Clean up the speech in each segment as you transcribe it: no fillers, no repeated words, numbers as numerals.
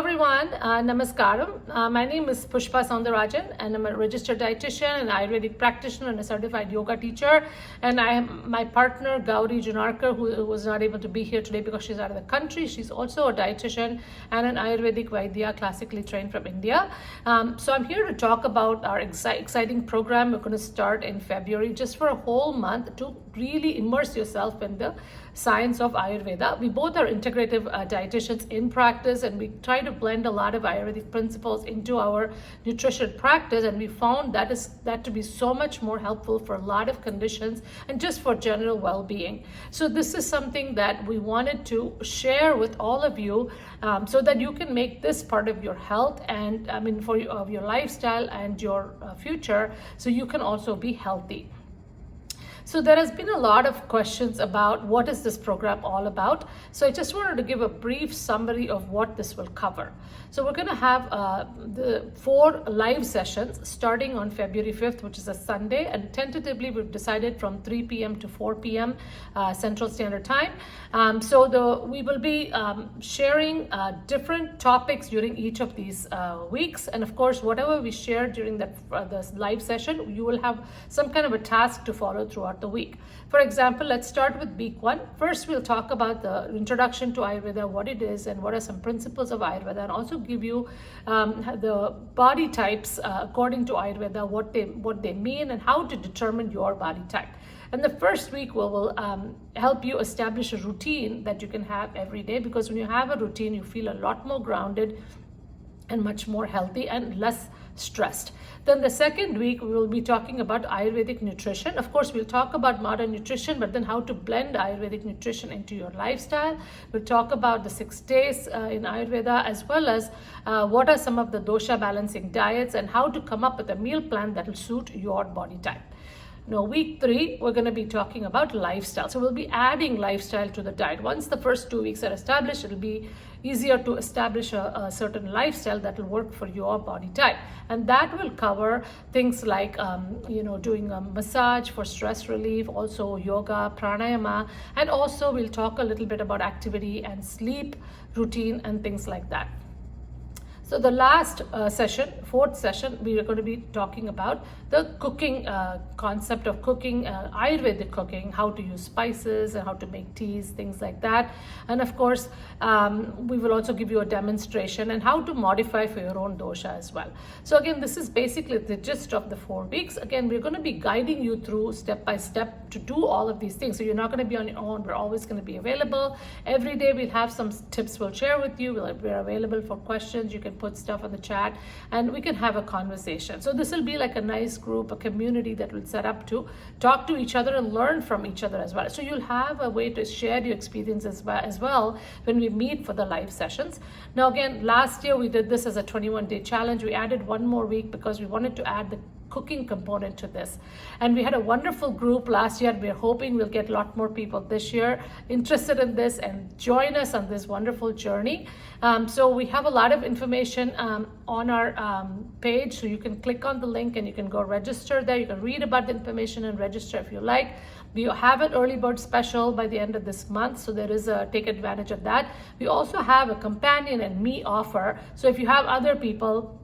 everyone, Namaskaram. My name is Pushpa Soundarajan and I'm a registered dietitian, an Ayurvedic practitioner and a certified yoga teacher. And I am my partner Gauri Junarkar, who was not able to be here today because she's out of the country. She's also a dietitian and an Ayurvedic Vaidya, classically trained from India. So I'm here to talk about our exciting program. We're going to start in February just for a whole month to really immerse yourself in the science of Ayurveda. We both are integrative dietitians in practice, and we try to blend a lot of Ayurvedic principles into our nutrition practice, and we found that to be so much more helpful for a lot of conditions and just for general well-being. So this is something that we wanted to share with all of you, so that you can make this part of your health and for your lifestyle and your future, so you can also be healthy. So there has been a lot of questions about what is this program all about. So I just wanted to give a brief summary of what this will cover. So we're going to have the 4 live sessions starting on February 5th, which is a Sunday, and tentatively we've decided from 3 p.m. to 4 p.m. Central Standard Time. We will be sharing different topics during each of these weeks, and of course whatever we share during the live session, you will have some kind of a task to follow throughout the week. For example, let's start with week 1. First, we'll talk about the introduction to Ayurveda, what it is and what are some principles of Ayurveda, and also give you the body types according to Ayurveda, what they mean and how to determine your body type. And the first week will help you establish a routine that you can have every day, because when you have a routine, you feel a lot more grounded and much more healthy and less stressed. Then the second week, we will be talking about Ayurvedic nutrition. Of course, we'll talk about modern nutrition, but then how to blend Ayurvedic nutrition into your lifestyle. We'll talk about the 6 days in Ayurveda, as well as what are some of the dosha balancing diets and how to come up with a meal plan that will suit your body type. Now, week 3, we're going to be talking about lifestyle. So we'll be adding lifestyle to the diet. Once the first 2 weeks are established, it'll be easier to establish a certain lifestyle that will work for your body type. And that will cover things like, doing a massage for stress relief, also yoga, pranayama, and also we'll talk a little bit about activity and sleep routine and things like that. So the last session, 4th session, we are going to be talking about the cooking concept of cooking, Ayurvedic cooking, how to use spices and how to make teas, things like that. And of course, we will also give you a demonstration and how to modify for your own dosha as well. So again, this is basically the gist of the 4 weeks. Again, we're going to be guiding you through step by step to do all of these things. So you're not going to be on your own. We're always going to be available. Every day we'll have some tips we'll share with you. We're available for questions. You can put stuff on the chat and we can have a conversation. So this will be like a nice group, a community that will set up to talk to each other and learn from each other as well. So you'll have a way to share your experiences as well when we meet for the live sessions. Now again, last year we did this as a 21-day challenge. We added 1 more week because we wanted to add the cooking component to this, and we had a wonderful group last year. We're hoping we'll get a lot more people this year interested in this and join us on this wonderful journey. So we have a lot of information on our page, so you can click on the link and you can go register there. You can read about the information and register if you like. We have an early bird special by the end of this month, so there is take advantage of that. We also have a companion and me offer, so if you have other people,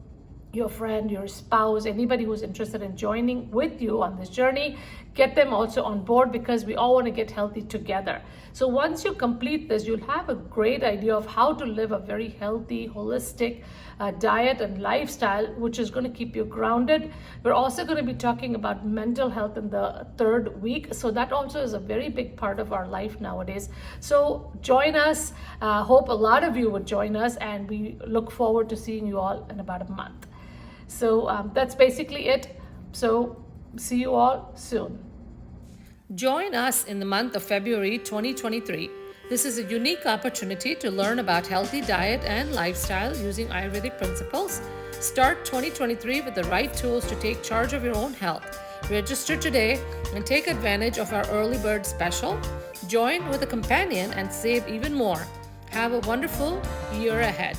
your friend, your spouse, anybody who's interested in joining with you on this journey, get them also on board, because we all want to get healthy together. So once you complete this, you'll have a great idea of how to live a very healthy, holistic diet and lifestyle, which is going to keep you grounded. We're also going to be talking about mental health in the 3rd week. So that also is a very big part of our life nowadays. So join us. Hope a lot of you would join us, and we look forward to seeing you all in about a month. So that's basically it. So see you all soon. Join us in the month of February 2023. This is a unique opportunity to learn about healthy diet and lifestyle using Ayurvedic principles. Start 2023 with the right tools to take charge of your own health. Register today and take advantage of our early bird special. Join with a companion and save even more. Have a wonderful year ahead.